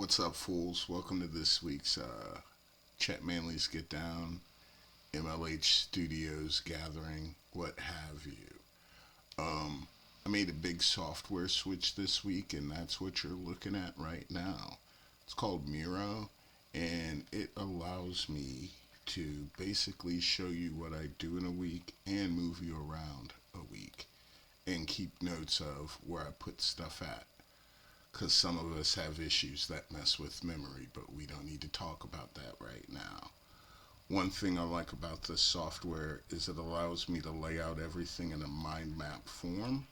What's up, fools? Welcome to this week's Chet Manley's Get Down, MLH Studios Gathering, what have you. I made a big software switch this week, and that's what you're looking at right now. It's called Miro, and it allows me to basically show you what I do in a week and move you around a week and keep notes of where I put stuff at, because some of us have issues that mess with memory, but we don't need to talk about that right now. One thing I like about this software is it allows me to lay out everything in a mind map form,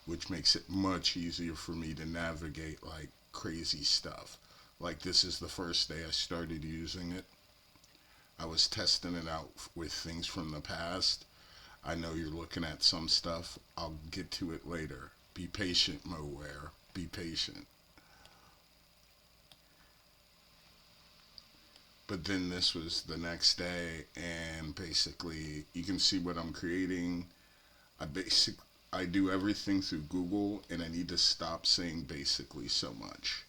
which makes it much easier for me to navigate like crazy stuff. Like, this is the first day I started using it. I was testing it out with things from the past. I know you're looking at some stuff. I'll get to it later. Be patient, Moware. Be patient. But then this was the next day, and basically you can see what I'm creating. I basic I do everything through Google, and I need to stop saying basically so much.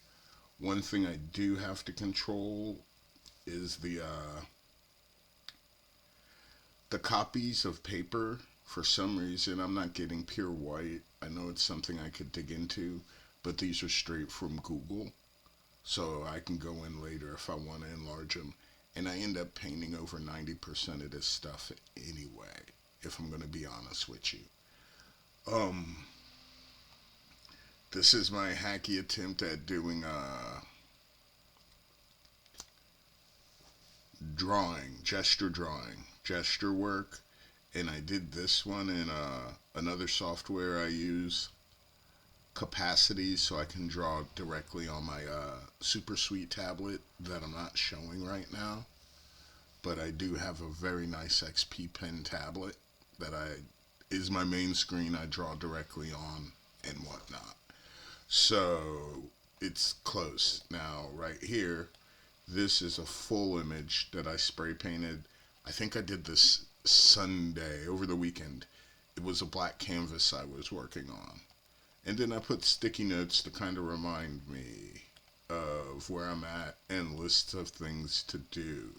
One thing I do have to control is the copies of paper. For some reason, I'm not getting pure white. I know it's something I could dig into, but these are straight from Google, so I can go in later if I want to enlarge them. And I end up painting over 90% of this stuff anyway, if I'm going to be honest with you. Um, this is my hacky attempt at doing gesture work, and I did this one in another software I use, Capacity, so I can draw directly on my super sweet tablet that I'm not showing right now. But I do have a very nice XP Pen tablet that I is my main screen. I draw directly on and whatnot. So it's close. Now, right here, this is a full image that I spray painted. I think I did this Sunday over the weekend. It was a black canvas I was working on. And then I put sticky notes to kind of remind me of where I'm at and lists of things to do.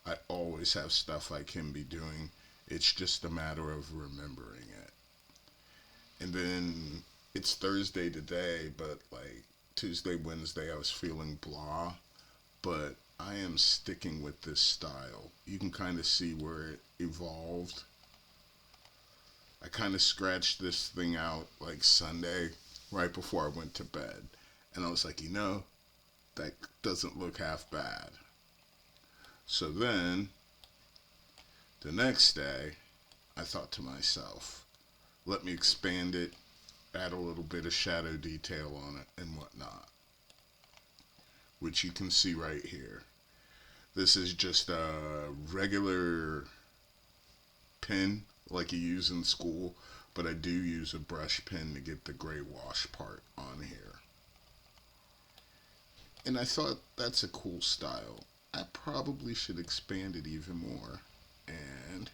I always have stuff I can be doing. It's just a matter of remembering it. And then it's Thursday today, but like Tuesday, Wednesday, I was feeling blah. But I am sticking with this style. You can kind of see where it evolved. I kind of scratched this thing out like Sunday, right before I went to bed. And I was like, that doesn't look half bad. So then, the next day, I thought to myself, let me expand it, add a little bit of shadow detail on it, and whatnot, which you can see right here. This is just a regular pen like you use in school, but I do use a brush pen to get the gray wash part on here. And I thought that's a cool style. I probably should expand it even more. And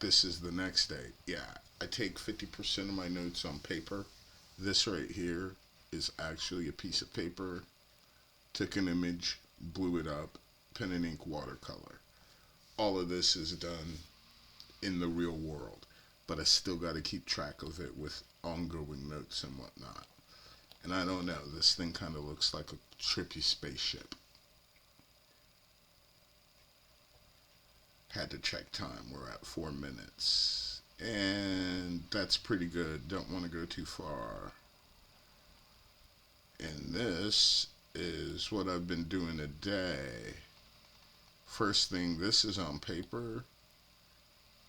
this is the next day. Yeah, I take 50% of my notes on paper. This right here is actually a piece of paper. Took an image, blew it up, pen and ink watercolor. All of this is done in the real world, but I still got to keep track of it with ongoing notes and whatnot. And I don't know, this thing kind of looks like a trippy spaceship. Had to check time, we're at 4 minutes. And that's pretty good, don't want to go too far. And this is what I've been doing today. First thing, this is on paper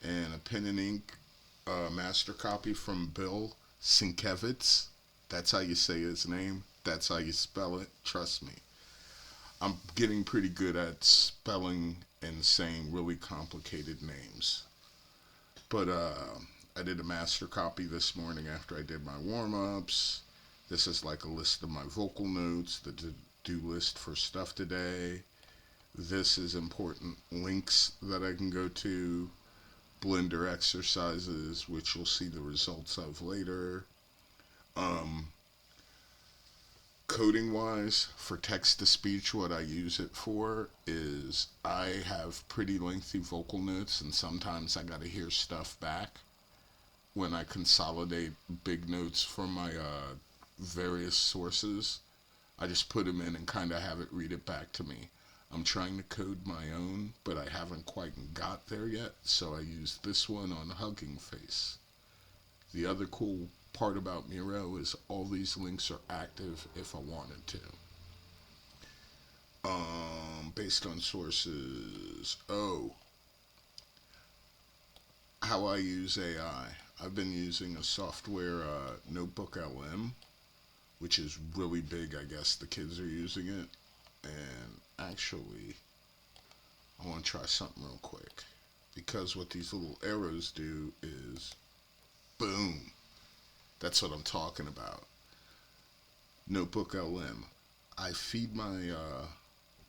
and a pen and ink master copy from Bill Sienkiewicz. That's how you say his name. That's how you spell it. Trust me. I'm getting pretty good at spelling and saying really complicated names. But I did a master copy this morning after I did my warm-ups. This is like a list of my vocal notes, the to-do list for stuff today. This is important links that I can go to, Blender exercises, which you'll see the results of later. Um, Coding wise, for text to speech, what I use it for is I have pretty lengthy vocal notes, and sometimes I gotta hear stuff back. When I consolidate big notes from my various sources, I just put them in and kind of have it read it back to me. I'm trying to code my own, but I haven't quite got there yet, so I use this one on Hugging Face. The other cool part about Miro is all these links are active if I wanted to. Based on sources. Oh, how I use AI. I've been using a software, Notebook LM, which is really big. I guess the kids are using it. And actually, I want to try something real quick. Because what these little arrows do is boom. That's what I'm talking about. Notebook LM. I feed my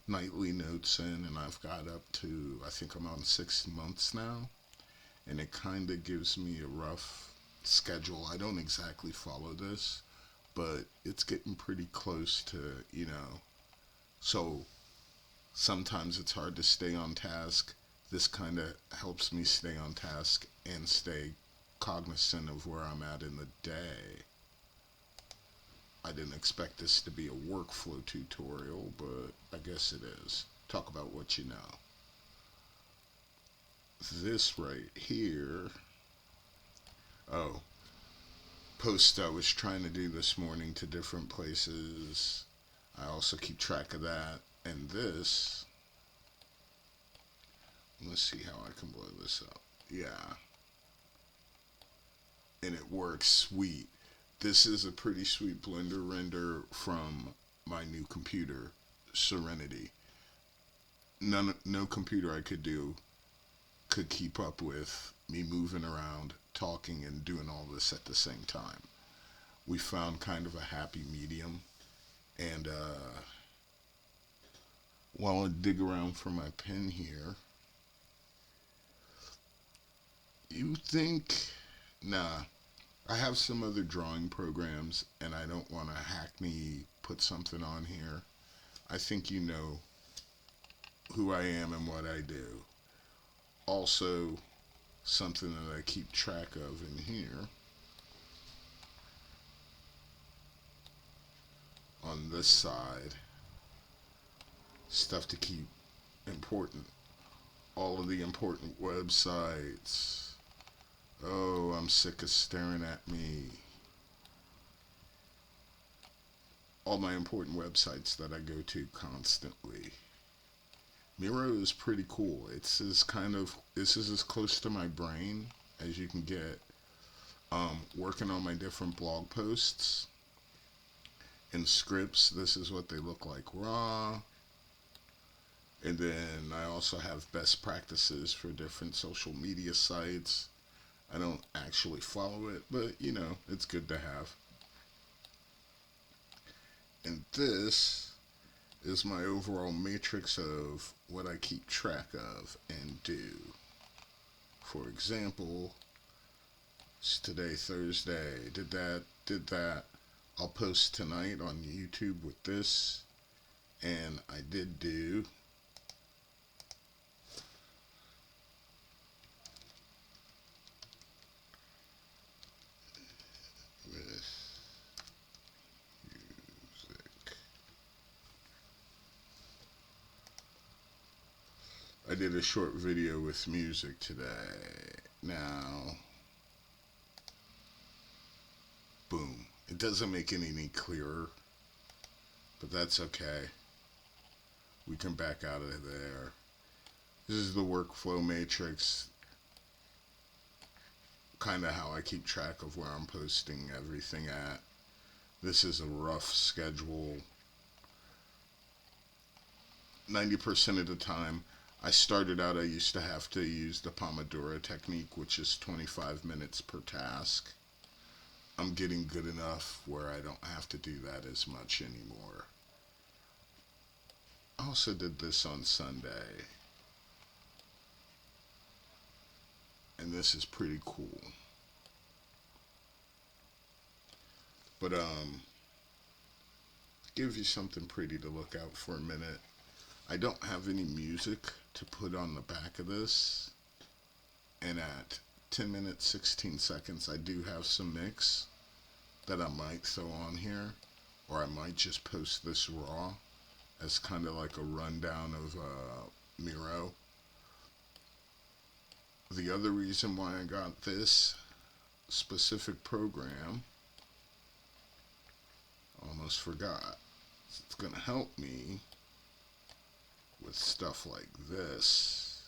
nightly notes in, and I've got up to, I think I'm on 6 months now. And it kind of gives me a rough schedule. I don't exactly follow this, but it's getting pretty close to, so sometimes it's hard to stay on task. This kind of helps me stay on task and stay cognizant of where I'm at in the day. I didn't expect this to be a workflow tutorial, but I guess it is. Talk about what you know. This right here, oh, post I was trying to do this morning to different places. I also keep track of that. And this, let's see how I can blow this up. Yeah. And it works sweet. This is a pretty sweet Blender render from my new computer, Serenity. No computer I could do could keep up with me moving around, talking, and doing all this at the same time. We found kind of a happy medium. And while I dig around for my pen here, you think, nah, I have some other drawing programs, and I don't want to hackney put something on here. I think you know who I am and what I do. Also, something that I keep track of in here on this side, stuff to keep important. All of the important websites. Oh, I'm sick of staring at me. All my important websites that I go to constantly. Miro is pretty cool. This is as close to my brain as you can get. Working on my different blog posts and scripts, this is what they look like raw. And then I also have best practices for different social media sites. I don't actually follow it, but it's good to have. And this is my overall matrix of what I keep track of and do. For example, it's today Thursday. Did that. I'll post tonight on YouTube with this. And I did do with music. I did a short video with music today. Now, boom. It doesn't make it any clearer, but that's okay. We can back out of there. This is the workflow matrix, kind of how I keep track of where I'm posting everything at. This is a rough schedule. 90% of the time, I started out, I used to have to use the Pomodoro technique, which is 25 minutes per task. I'm getting good enough where I don't have to do that as much anymore. I also did this on Sunday. And this is pretty cool. But give you something pretty to look out for a minute. I don't have any music to put on the back of this, and at 10 minutes 16 seconds I do have some mix that I might throw on here, or I might just post this raw as kind of like a rundown of Miro. The other reason why I got this specific program, almost forgot, it's going to help me with stuff like this.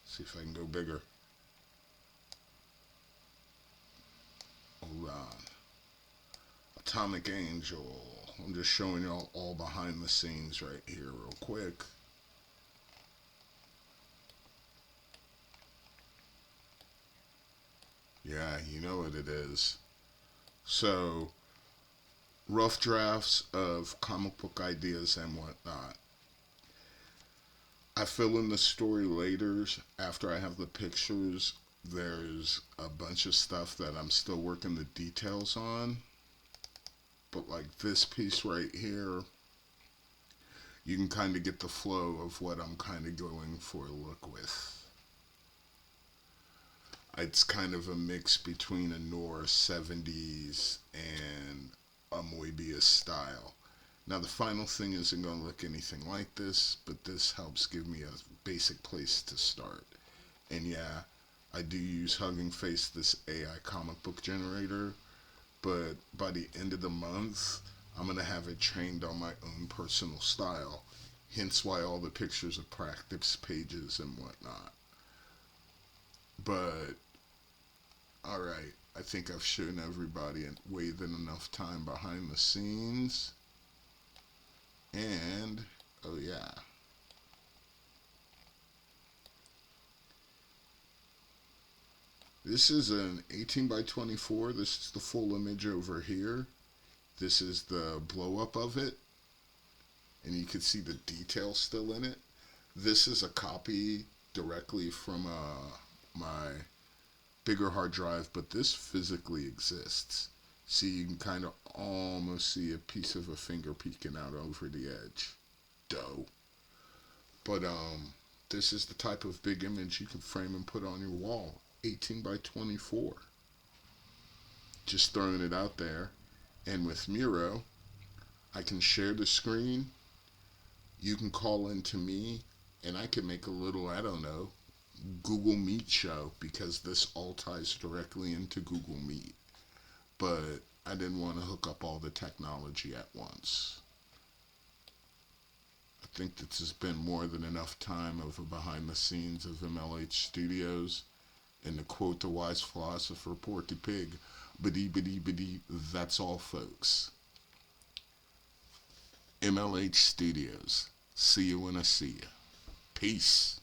See if I can go bigger. Hold on. Atomic Angel. I'm just showing y'all all behind the scenes right here real quick. Yeah, you know what it is. So, rough drafts of comic book ideas and whatnot. I fill in the story later after I have the pictures. There's a bunch of stuff that I'm still working the details on. But like this piece right here, you can kind of get the flow of what I'm kind of going for a look with. It's kind of a mix between a noir 70s and a Moebius style. Now the final thing isn't going to look anything like this, but this helps give me a basic place to start. And yeah, I do use Hugging Face, this AI comic book generator, but by the end of the month, I'm going to have it trained on my own personal style. Hence why all the pictures of practice pages and whatnot. But, alright, I think I've shown everybody and waited enough time behind the scenes. And, oh yeah. This is an 18 by 24. This is the full image over here. This is the blow up of it. And you can see the detail still in it. This is a copy directly from my bigger hard drive, but this physically exists. See, you can kind of almost see a piece of a finger peeking out over the edge. Dough. But this is the type of big image you can frame and put on your wall. 18 by 24. Just throwing it out there. And with Miro, I can share the screen. You can call in to me, and I can make a little, I don't know, Google Meet show, because this all ties directly into Google Meet. But I didn't want to hook up all the technology at once. I think this has been more than enough time of a behind the scenes of MLH Studios. And to quote the wise philosopher Porky Pig, biddy, that's all, folks. MLH Studios. See you when I see you. Peace.